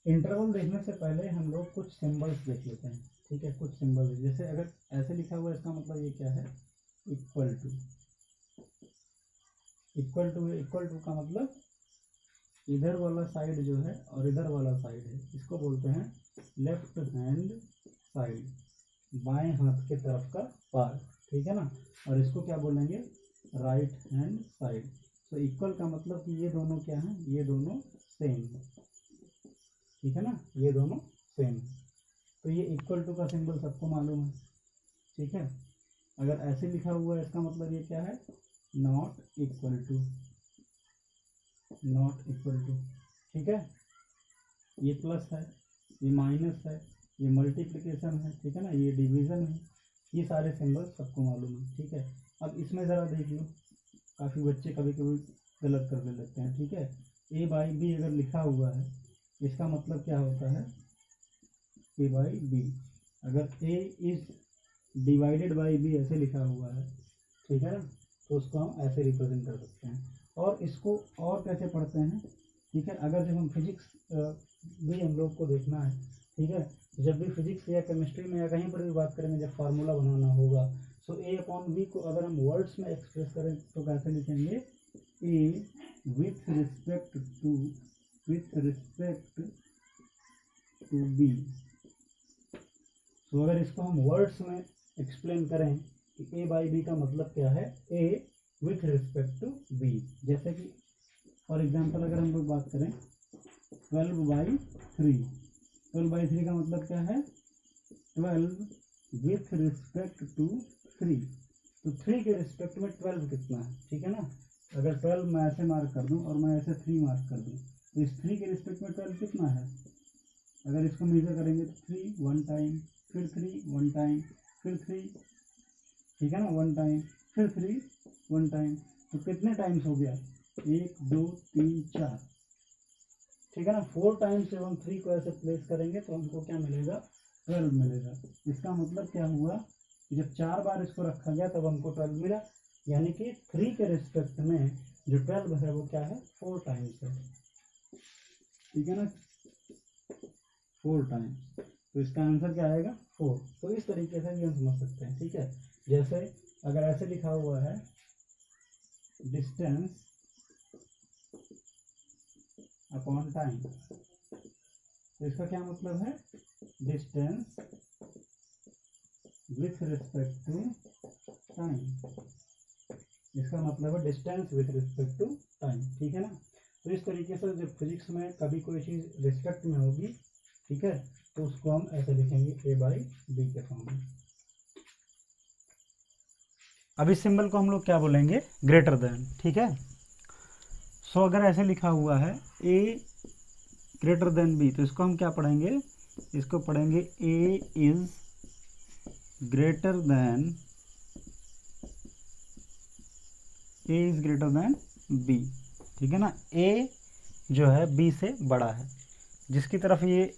Interval देखने से पहले हम लोग कुछ सिंबल्स देख लेते हैं, ठीक है। कुछ सिंबल जैसे अगर ऐसे लिखा हुआ है इसका मतलब ये क्या है, इक्वल टू। इक्वल टू का मतलब इधर वाला साइड जो है और इधर वाला साइड है, इसको बोलते हैं लेफ्ट हैंड साइड, बाएं हाथ के तरफ का पार्ट, ठीक है ना। और इसको क्या बोलेंगे, राइट हैंड साइड। तो इक्वल का मतलब कि ये दोनों क्या हैं, ये दोनों सेम है, ठीक है ना, ये दोनों सेम है। तो ये इक्वल टू का सिंबल सबको मालूम है, ठीक है। अगर ऐसे लिखा हुआ है इसका मतलब ये क्या है, not equal to, not equal to, ठीक है। ये प्लस है, ये माइनस है, ये मल्टीप्लिकेशन है, ठीक है ना, ये डिवीज़न है। ये सारे सिंबल सबको मालूम है, ठीक है। अब इसमें ज़रा देख लो, काफ़ी बच्चे कभी कभी गलत कर देते हैं, ठीक है। ए बाई बी अगर लिखा हुआ है इसका मतलब क्या होता है, ए बाई बी। अगर A is divided by B ऐसे लिखा हुआ है, ठीक है ना, तो उसको हम ऐसे रिप्रेजेंट कर सकते हैं। और इसको और कैसे पढ़ते हैं, ठीक है। अगर जब हम फिजिक्स भी हम लोग को देखना है, ठीक है, जब भी फिजिक्स या केमिस्ट्री में या कहीं पर भी बात करेंगे, जब फार्मूला बनाना होगा, सो ए अपॉन बी को अगर हम वर्ड्स में एक्सप्रेस करें तो कैसे लिखेंगे, ए विथ रिस्पेक्ट टू बी। तो अगर इसको हम वर्ड्स में एक्सप्लेन करें कि ए बाई बी का मतलब क्या है, ए विथ रिस्पेक्ट टू बी। जैसे कि फॉर एग्जांपल अगर हम लोग बात करें 12/3, 12/3 का मतलब क्या है, 12 विथ रिस्पेक्ट टू 3। तो 3 के रिस्पेक्ट में 12 कितना है, ठीक है ना। अगर 12 मैं ऐसे मार्क कर दूं और मैं ऐसे 3 मार्क कर दूं, तो इस 3 के रिस्पेक्ट में 12 कितना है। अगर इसको मेजर करेंगे तो 3 1 टाइम, फिर 3 1 टाइम, फिर 3, ठीक है ना, 1 टाइम, फिर 3 1 टाइम। तो कितने टाइम्स हो गया, 1 2 3 4, ठीक है ना। 4 टाइम्स जब हम 3 को ऐसे प्लेस करेंगे तो हमको क्या मिलेगा, 12 मिलेगा। इसका मतलब क्या हुआ, जब 4 बार इसको रखा गया तब हमको 12 मिला, यानी कि 3 के रिस्पेक्ट में जो 12 है वो क्या है, 4 टाइम्स है, ठीक है ना, 4 टाइम्स। तो इसका आंसर क्या आएगा, 4। तो इस तरीके से भी हम समझ सकते हैं, ठीक है। जैसे अगर ऐसे लिखा हुआ है डिस्टेंस अपॉन टाइम, तो इसका क्या मतलब है, distance with respect to time. इसका मतलब है distance with respect to time, ठीक है ना। तो इस तरीके से जब फिजिक्स में कभी कोई चीज़ रिस्पेक्ट में होगी, ठीक है, तो उसको हम ऐसे लिखेंगे ए बाई बी के फॉर्म में। अब इस सिंबल को हम लोग क्या बोलेंगे, ग्रेटर देन, ठीक है। सो अगर ऐसे लिखा हुआ है ए ग्रेटर देन बी, तो इसको हम क्या पढ़ेंगे, इसको पढ़ेंगे ए इज ग्रेटर देन बी, ठीक है ना। ए जो है बी से बड़ा है, जिसकी तरफ ये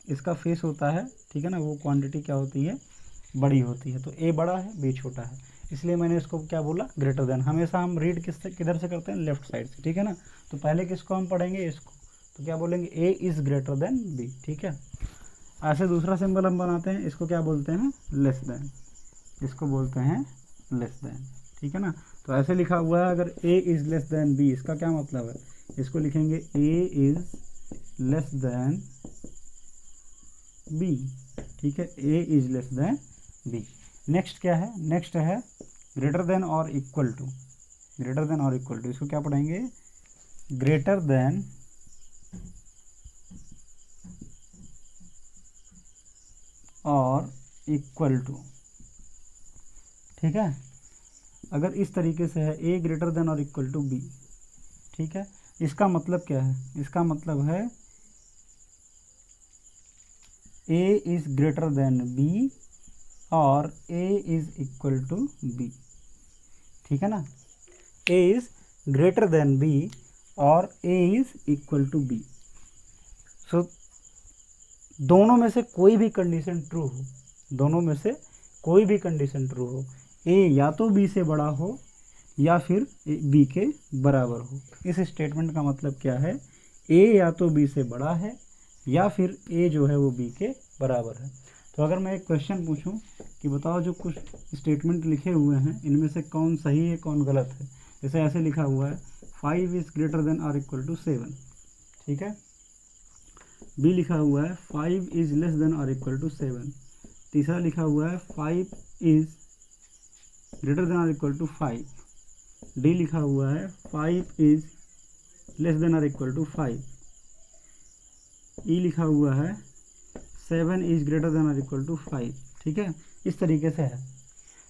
इसका फेस होता है, ठीक है ना, वो क्वांटिटी क्या होती है, बड़ी होती है। तो ए बड़ा है बी छोटा है, इसलिए मैंने इसको क्या बोला, ग्रेटर देन। हमेशा हम रीड किधर से करते हैं, लेफ्ट साइड से, ठीक है ना। तो पहले किसको हम पढ़ेंगे, इसको, तो क्या बोलेंगे, A is greater than B, ठीक है। ऐसे दूसरा सिंबल हम बनाते हैं, इसको क्या बोलते हैं, लेस देन, इसको बोलते हैं लेस देन, ठीक है ना। तो ऐसे लिखा हुआ है अगर A is less than B, इसका क्या मतलब है, इसको लिखेंगे A is less than B, ठीक है, A is less than B. Next क्या है, नेक्स्ट है ग्रेटर देन और इक्वल टू। ग्रेटर देन और इक्वल टू, इसको क्या पढ़ेंगे, ग्रेटर देन और इक्वल टू, ठीक है। अगर इस तरीके से है ए ग्रेटर देन और इक्वल टू बी, ठीक है, इसका मतलब क्या है, इसका मतलब है A is greater than B और A is equal to B, ठीक है ना। A is greater than B और A is equal to B. So दोनों में से कोई भी कंडीशन ट्रू हो, दोनों में से कोई भी कंडीशन ट्रू हो, ए या तो बी से बड़ा हो या फिर बी के बराबर हो। इस स्टेटमेंट का मतलब क्या है, ए या तो बी से बड़ा है या फिर ए जो है वो बी के बराबर है। तो अगर मैं एक क्वेश्चन पूछूं कि बताओ जो कुछ स्टेटमेंट लिखे हुए हैं इनमें से कौन सही है कौन गलत है, जैसे ऐसे लिखा हुआ है 5 इज़ ग्रेटर देन और इक्वल टू 7, ठीक है। बी लिखा हुआ है 5 इज़ लेस देन और इक्वल टू 7। तीसरा लिखा हुआ है 5 इज़ ग्रेटर देन और इक्वल टू 5। डी लिखा हुआ है 5 इज़ लेस देन और इक्वल टू 5। ई लिखा हुआ है 7 इज़ ग्रेटर देन और इक्वल टू 5, ठीक है। इस तरीके से है।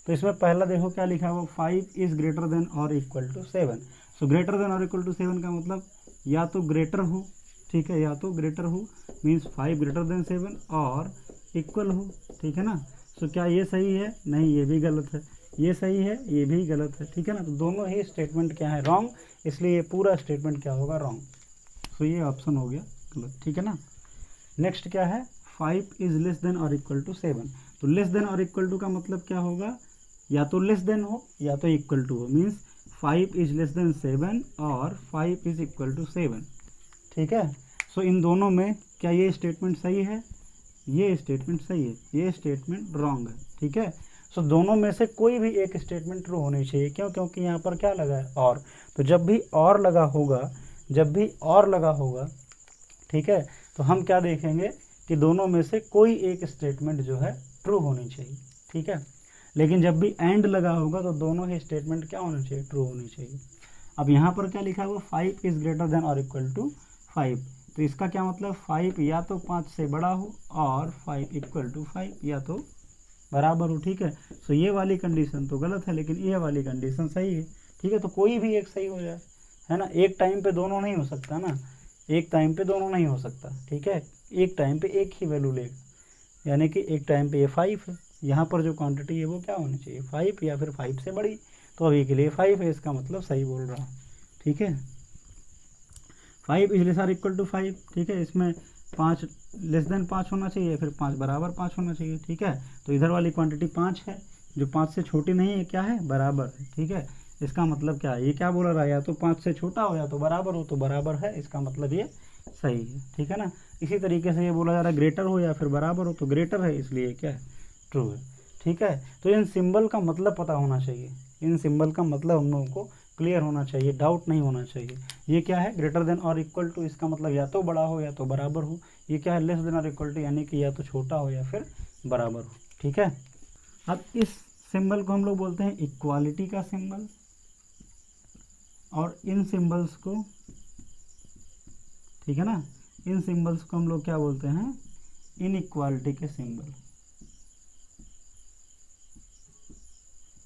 तो इसमें पहला देखो क्या लिखा हुआ, 5 इज़ ग्रेटर देन और equal to 7। So greater than और इक्वल टू 7 का मतलब या तो ग्रेटर हो, ठीक है, या तो ग्रेटर हो मीन्स 5 ग्रेटर देन 7 और इक्वल हो, ठीक है ना। सो क्या ये सही है? नहीं, ये भी गलत है। ये सही है, ये भी गलत है, ठीक है ना। तो दोनों ही स्टेटमेंट क्या है, रॉन्ग, इसलिए ये पूरा स्टेटमेंट क्या होगा, रॉन्ग। सो ये ऑप्शन हो गया गलत, ठीक है ना। नेक्स्ट क्या है, 5 इज़ लेस देन और इक्वल टू 7। तो लेस देन और इक्वल टू का मतलब क्या होगा, या तो लेस देन हो या तो इक्वल टू हो, मीन्स 5 इज़ लेस देन 7 और 5 इज़ इक्वल टू 7, ठीक है। सो इन दोनों में क्या ये स्टेटमेंट सही है? ये स्टेटमेंट सही है, ये स्टेटमेंट रॉन्ग है, ठीक है। सो दोनों में से कोई भी एक स्टेटमेंट ट्रू होनी चाहिए। क्यों? क्योंकि यहाँ पर क्या लगा है, और। तो जब भी और लगा होगा, जब भी और लगा होगा, ठीक है, तो हम क्या देखेंगे कि दोनों में से कोई एक स्टेटमेंट जो है ट्रू होनी चाहिए, ठीक है। लेकिन जब भी एंड लगा होगा तो दोनों ही स्टेटमेंट क्या होनी चाहिए, ट्रू होनी चाहिए। अब यहाँ पर क्या लिखा हुआ, 5 इज़ ग्रेटर देन और इक्वल टू 5। तो इसका क्या मतलब, 5 या तो 5 से बड़ा हो और 5 इक्वल टू 5 या तो बराबर हो, ठीक है। सो ये वाली कंडीशन तो गलत है, लेकिन ये वाली कंडीशन सही है, ठीक है। तो कोई भी एक सही हो जाए, है ना। एक टाइम पे दोनों नहीं हो सकता ना, एक टाइम पे दोनों नहीं हो सकता, ठीक है। एक टाइम पे एक ही वैल्यू लेगा, यानी कि एक टाइम पे ये 5 है, यहाँ पर जो क्वांटिटी है वो क्या होनी चाहिए, 5 या फिर 5 से बड़ी। तो अभी के लिए 5 है, इसका मतलब सही बोल रहा हूँ, ठीक है। 5 इज लेस और इक्वल टू 5, ठीक है। इसमें 5 लेस देन 5 होना चाहिए, फिर 5 बराबर 5 होना चाहिए, ठीक है। तो इधर वाली क्वांटिटी 5 है, जो 5 से छोटी नहीं है, क्या है, बराबर है, ठीक है। इसका मतलब क्या है, ये क्या बोल रहा है, या तो 5 से छोटा हो या तो बराबर हो, तो बराबर है, इसका मतलब ये सही है, ठीक है ना। इसी तरीके से ये बोला जा रहा है ग्रेटर हो या फिर बराबर हो, तो ग्रेटर है, इसलिए क्या है, ट्रू है, ठीक है। तो इन सिंबल का मतलब पता होना चाहिए, इन सिंबल का मतलब हम लोगों को क्लियर होना चाहिए, डाउट नहीं होना चाहिए। ये क्या है, ग्रेटर देन और इक्वल टू, इसका मतलब या तो बड़ा हो या तो बराबर हो। ये क्या है, लेस देन और इक्वल टू, यानी कि या तो छोटा हो या फिर बराबर हो, ठीक है। अब इस सिंबल को हम लोग बोलते हैं इक्वालिटी का सिंबल, और इन सिंबल्स को, ठीक है ना, इन सिंबल्स को हम लोग क्या बोलते हैं, इनइक्वालिटी के सिंबल।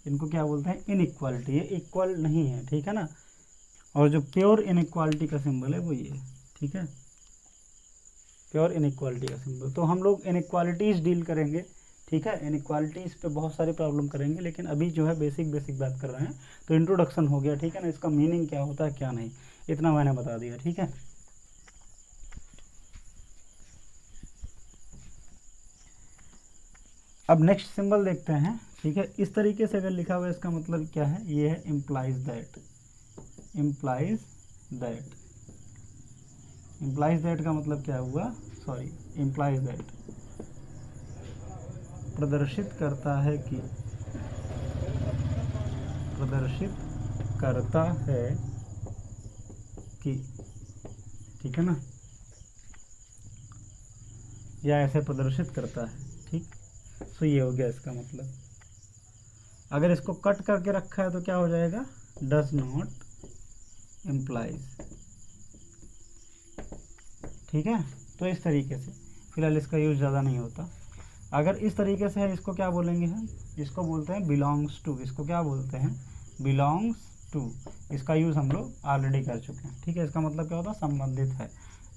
इनको क्या बोलते हैं, इनइक्वालिटी, ये इक्वल नहीं है, ठीक है ना। और जो प्योर इनइक्वालिटी का सिंबल है वो ये, ठीक है, प्योर इनइक्वालिटी का सिंबल। तो हम लोग इनइक्वालिटीज़ डील करेंगे, ठीक है, इनइक्वालिटीज़ पे बहुत सारी प्रॉब्लम करेंगे, लेकिन अभी जो है बेसिक बात कर रहे हैं। तो इंट्रोडक्शन हो गया, ठीक है ना, इसका मीनिंग क्या होता है क्या नहीं, इतना मैंने बता दिया, ठीक है। अब नेक्स्ट सिंबल देखते हैं, ठीक है। इस तरीके से अगर लिखा हुआ है, इसका मतलब क्या है, ये है implies that, implies that. Implies that का मतलब क्या हुआ, सॉरी, इम्प्लाइज दैट प्रदर्शित करता है कि, प्रदर्शित करता है कि, ठीक है ना, या ऐसे प्रदर्शित करता है, ठीक। सो ये हो गया इसका मतलब। अगर इसको कट करके रखा है तो क्या हो जाएगा, डज नॉट इम्प्लाइज, ठीक है। तो इस तरीके से फिलहाल इसका यूज ज़्यादा नहीं होता। अगर इस तरीके से है, इसको क्या बोलेंगे हम, इसको बोलते हैं बिलोंग्स टू, इसको क्या बोलते हैं, बिलोंग्स टू। इसका यूज़ हम लोग ऑलरेडी कर चुके हैं, ठीक है। इसका मतलब क्या होता है, संबंधित है।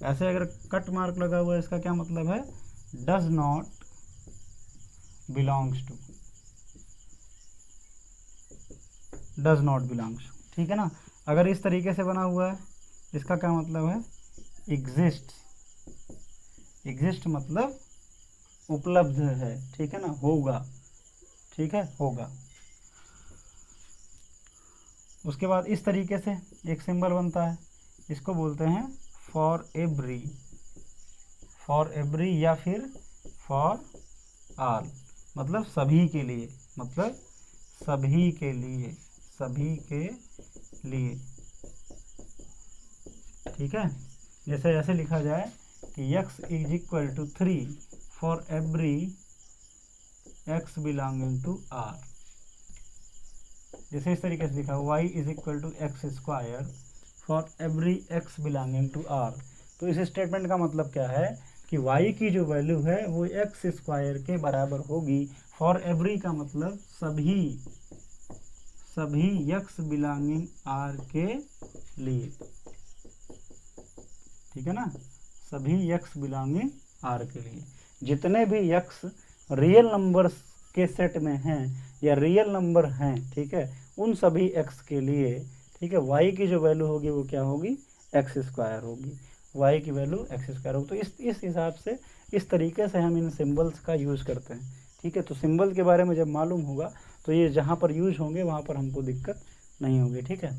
ऐसे अगर कट मार्क लगा हुआ है, इसका क्या मतलब है, does not belongs to, does not belongs, ठीक है ना। अगर इस तरीके से बना हुआ है, इसका क्या मतलब है, एग्जिस्ट, एग्जिस्ट मतलब उपलब्ध है, ठीक है ना, होगा, ठीक है, होगा। उसके बाद इस तरीके से एक सिंबल बनता है, इसको बोलते हैं फॉर एवरी, फॉर एवरी या फिर फॉर ऑल, मतलब सभी के लिए, मतलब सभी के लिए, सभी के लिए, ठीक है। जैसे ऐसे लिखा जाए कि x is equal to 3 for every x belonging to r। जैसे इस तरीके से लिखा y is equal to X square for every x belonging to r। तो इस स्टेटमेंट का मतलब क्या है कि y की जो वैल्यू है वो एक्स स्क्वायर के बराबर होगी। फॉर एवरी का मतलब सभी, सभी x बिलोंगिंग r के लिए, ठीक है ना, सभी x बिलोंगिंग r के लिए। जितने भी x रियल नंबर्स के सेट में हैं या रियल नंबर हैं, ठीक है, उन सभी x के लिए, ठीक है, y की जो वैल्यू होगी वो क्या होगी, एक्स स्क्वायर होगी, y की वैल्यू एक्स स्क्वायर होगी। तो इस हिसाब से, इस तरीके से हम इन सिंबल्स का यूज़ करते हैं, ठीक है। तो सिंबल के बारे में जब मालूम होगा तो ये जहाँ पर यूज होंगे वहाँ पर हमको दिक्कत नहीं होगी, ठीक है।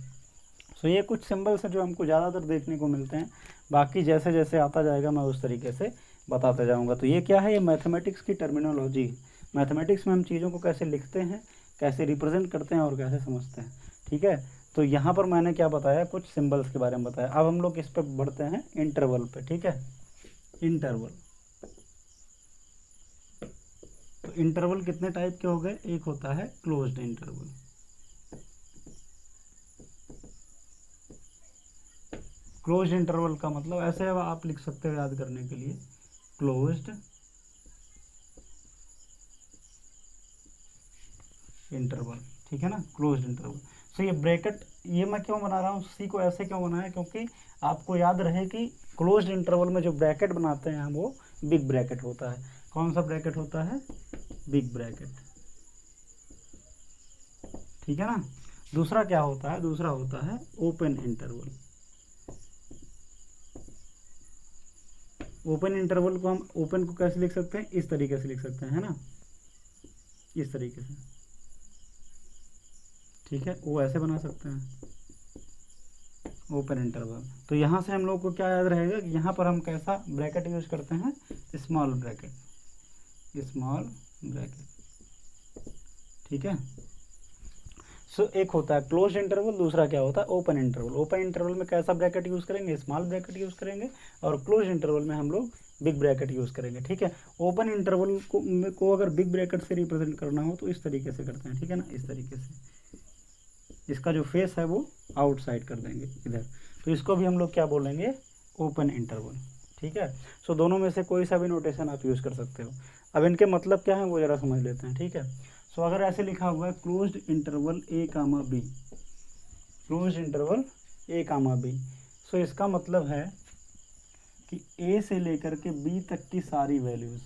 सो ये कुछ सिंबल्स हैं जो हमको ज़्यादातर देखने को मिलते हैं, बाकी जैसे जैसे आता जाएगा मैं उस तरीके से बताते जाऊंगा। तो ये क्या है, ये मैथमेटिक्स की टर्मिनोलॉजी है। मैथमेटिक्स में हम चीज़ों को कैसे लिखते हैं, कैसे रिप्रेजेंट करते हैं और कैसे समझते हैं, ठीक है। तो यहाँ पर मैंने क्या बताया, कुछ सिंबल्स के बारे में बताया। अब हम लोग इस पर बढ़ते हैं इंटरवल पे, ठीक है। इंटरवल, तो इंटरवल कितने टाइप के हो गए, एक होता है क्लोज्ड इंटरवल, क्लोज्ड इंटरवल का मतलब ऐसे आप लिख सकते हो याद करने के लिए, क्लोज्ड इंटरवल, ठीक है ना, क्लोज्ड इंटरवल। सो ये ब्रैकेट, ये मैं क्यों बना रहा हूँ, सी को ऐसे क्यों बनाया, क्योंकि आपको याद रहे कि क्लोज्ड इंटरवल में जो ब्रैकेट बनाते हैं हम वो बिग ब्रैकेट होता है। कौन सा ब्रैकेट होता है, बिग ब्रैकेट, ठीक है ना। दूसरा क्या होता है, दूसरा होता है ओपन इंटरवल। ओपन इंटरवल को हम, ओपन को कैसे लिख सकते हैं, इस तरीके से लिख सकते हैं, है ना, इस तरीके से, ठीक है, वो ऐसे बना सकते हैं ओपन इंटरवल। तो यहाँ से हम लोग को क्या याद रहेगा कि यहाँ पर हम कैसा ब्रैकेट यूज करते हैं, स्मॉल ब्रैकेट, स्मॉल ब्रैकेट, ठीक है। सो एक होता है क्लोज इंटरवल, दूसरा क्या होता है ओपन इंटरवल। ओपन इंटरवल में कैसा ब्रैकेट यूज करेंगे, स्मॉल ब्रैकेट यूज करेंगे, और क्लोज इंटरवल में हम लोग बिग ब्रैकेट यूज करेंगे, ठीक है। ओपन इंटरवल को अगर बिग ब्रैकेट से रिप्रेजेंट करना हो तो इस तरीके से करते हैं, ठीक है ना, इस तरीके से, इसका जो फेस है वो आउटसाइड कर देंगे इधर, तो इसको भी हम लोग क्या बोलेंगे, ओपन इंटरवल, ठीक है। सो दोनों में से कोई सा भी नोटेशन आप यूज़ कर सकते हो। अब इनके मतलब क्या है वो ज़रा समझ लेते हैं, ठीक है। सो अगर ऐसे लिखा हुआ है क्लोज्ड इंटरवल ए कामा बी, क्लोज्ड इंटरवल ए कामा बी, सो इसका मतलब है कि ए से लेकर के बी तक की सारी वैल्यूज़,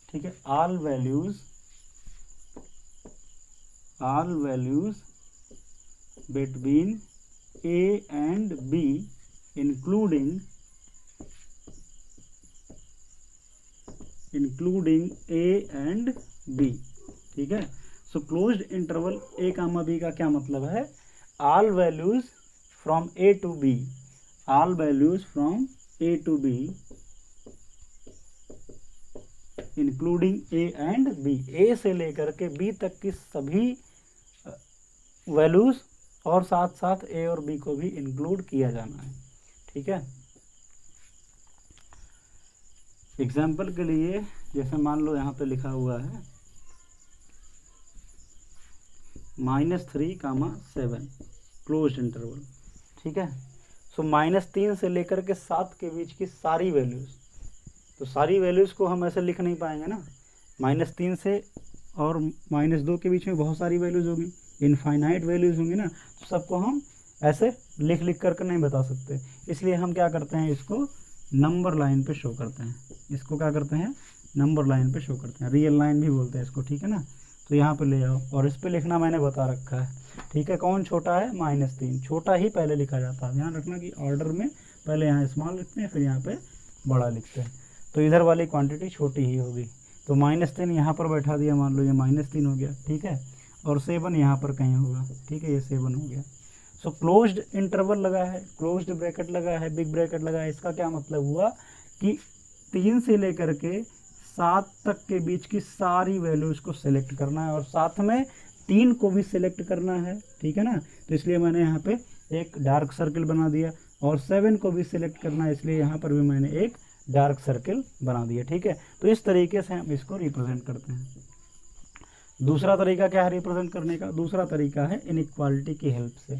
ठीक है, all values between a and b including a and b, ठीक है। So closed interval a comma b का क्या मतलब है, all values from a to b, all values from a to b including a and b, a से लेकर के b तक की सभी वैल्यूज और साथ साथ ए और बी को भी इंक्लूड किया जाना है, ठीक है। एग्जाम्पल के लिए जैसे मान लो यहाँ पे लिखा हुआ है -3, क्लोज इंटरवल, ठीक है। सो -3 से लेकर के 7 के बीच की सारी वैल्यूज़, तो सारी वैल्यूज़ को हम ऐसे लिख नहीं पाएंगे ना, -3 से और -2 के बीच में बहुत सारी वैल्यूज़ होगी, इनफाइनाइट वैल्यूज़ होंगी ना, तो सबको हम ऐसे लिख लिख करके नहीं बता सकते, इसलिए हम क्या करते हैं, इसको नंबर लाइन पे शो करते हैं, इसको क्या करते हैं, नंबर लाइन पे शो करते हैं, रियल लाइन भी बोलते हैं इसको, ठीक है ना। तो यहाँ पे ले आओ और इस पे लिखना मैंने बता रखा है, ठीक है। कौन छोटा है, -3, छोटा ही पहले लिखा जाता है, ध्यान रखना कि ऑर्डर में पहले यहाँ स्मॉल लिखते हैं फिर यहाँ पे बड़ा लिखते हैं, तो इधर वाली क्वांटिटी छोटी ही होगी। तो -3 यहाँ पर बैठा दिया, मान लो ये -3 हो गया, ठीक है, और 7 यहाँ पर कहीं होगा, ठीक है, ये 7 हो गया। सो क्लोज्ड इंटरवल लगा है, क्लोज्ड ब्रैकेट लगा है, बिग ब्रैकेट लगा है, इसका क्या मतलब हुआ कि 3 से लेकर के 7 तक के बीच की सारी वैल्यूज को सिलेक्ट करना है और साथ में 3 को भी सिलेक्ट करना है, ठीक है ना। तो इसलिए मैंने यहाँ पे एक डार्क सर्किल बना दिया और 7 को भी सिलेक्ट करना है, इसलिए यहाँ पर भी मैंने एक डार्क सर्किल बना दिया, ठीक है। तो इस तरीके से हम इसको रिप्रेजेंट करते हैं। दूसरा तरीका क्या है रिप्रेजेंट करने का? दूसरा तरीका है इनइक्वालिटी की हेल्प से,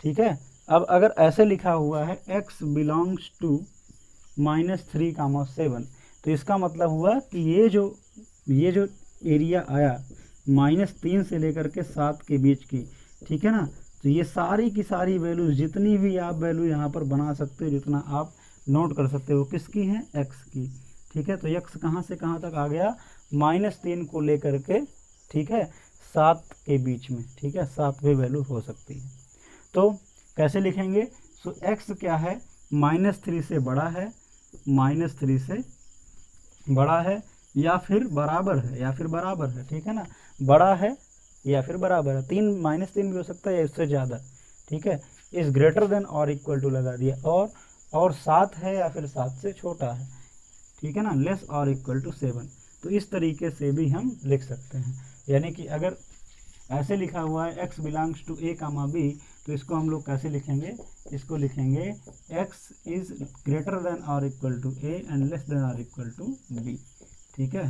ठीक है। अब अगर ऐसे लिखा हुआ है x बिलोंग्स टू -3, 7, तो इसका मतलब हुआ कि ये जो एरिया आया -3 से लेकर के 7 के बीच की, ठीक है ना। तो ये सारी की सारी वैल्यूज, जितनी भी आप वैल्यू यहाँ पर बना सकते हो, जितना आप नोट कर सकते हो, किसकी हैं? x की, ठीक है। तो x कहाँ से कहाँ तक आ गया? -3 को लेकर के, ठीक है, 7 के बीच में, ठीक है, 7 भी वैल्यू हो सकती है। तो कैसे लिखेंगे? सो x क्या है? -3 से बड़ा है, -3 से बड़ा है या फिर बराबर है, या फिर बराबर है, ठीक है ना। बड़ा है या फिर बराबर है, -3 भी हो सकता है या इससे ज़्यादा, ठीक है। इस ग्रेटर देन और इक्वल टू लगा दिया, और 7 है या फिर 7 से छोटा है, ठीक है ना, लेस और इक्वल टू 7। तो इस तरीके से भी हम लिख सकते हैं। यानी कि अगर ऐसे लिखा हुआ है x belongs to a, b, तो इसको हम लोग कैसे लिखेंगे? इसको लिखेंगे x इज ग्रेटर देन और equal to a and less than और इक्वल टू b, ठीक है।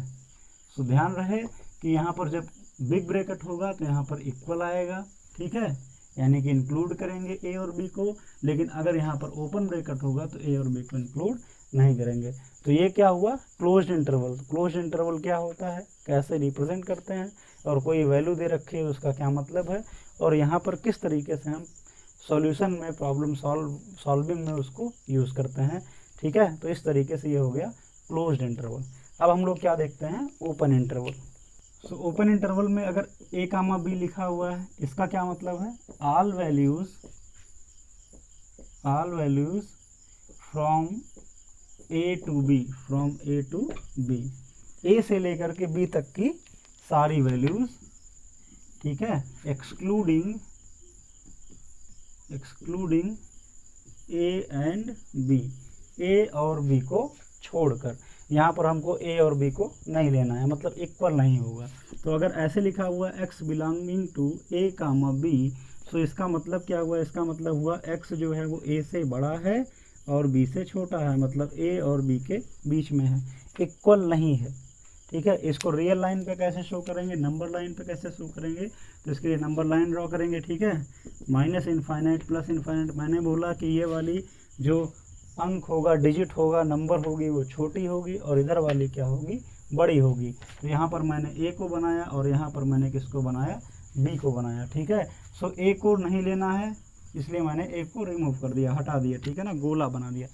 सो ध्यान रहे कि यहाँ पर जब बिग ब्रैकेट होगा तो यहाँ पर इक्वल आएगा, ठीक है, यानी कि इंक्लूड करेंगे a और b को। लेकिन अगर यहाँ पर ओपन ब्रैकेट होगा तो a और b को इंक्लूड नहीं करेंगे। तो ये क्या हुआ? Closed interval. क्लोज्ड इंटरवल क्या होता है, कैसे रिप्रेजेंट करते हैं, और कोई वैल्यू दे रखी है उसका क्या मतलब है, और यहाँ पर किस तरीके से हम सॉल्यूशन में, प्रॉब्लम सॉल्विंग में उसको यूज़ करते हैं, ठीक है। तो इस तरीके से ये हो गया क्लोज्ड इंटरवल। अब हम लोग क्या देखते हैं? Open interval. So open interval में अगर a, b लिखा हुआ है, इसका क्या मतलब है? All values from a to b, a से लेकर के b तक की सारी वैल्यूज, ठीक है, excluding a and b, a और b को छोड़कर। यहाँ पर हमको a और b को नहीं लेना है, मतलब इक्वल नहीं होगा। तो अगर ऐसे लिखा हुआ x belonging to a, b, तो इसका मतलब क्या हुआ? इसका मतलब हुआ x जो है वो a से बड़ा है और b से छोटा है, मतलब a और b के बीच में है, इक्वल नहीं है, ठीक है। इसको रियल लाइन पे कैसे शो करेंगे? नंबर लाइन पे कैसे शो करेंगे? तो इसके लिए नंबर लाइन ड्रॉ करेंगे, ठीक है। -इनफाइनाइट प्लस इनफाइनाइट, मैंने बोला कि ये वाली जो अंक होगा, डिजिट होगा, नंबर होगी, वो छोटी होगी और इधर वाली क्या होगी? बड़ी होगी। तो यहाँ पर मैंने a को बनाया और यहाँ पर मैंने किसको बनाया? b को बनाया, ठीक है। सो a को नहीं लेना है, इसलिए मैंने a को रिमूव कर दिया, हटा दिया, ठीक है ना, गोला बना दिया।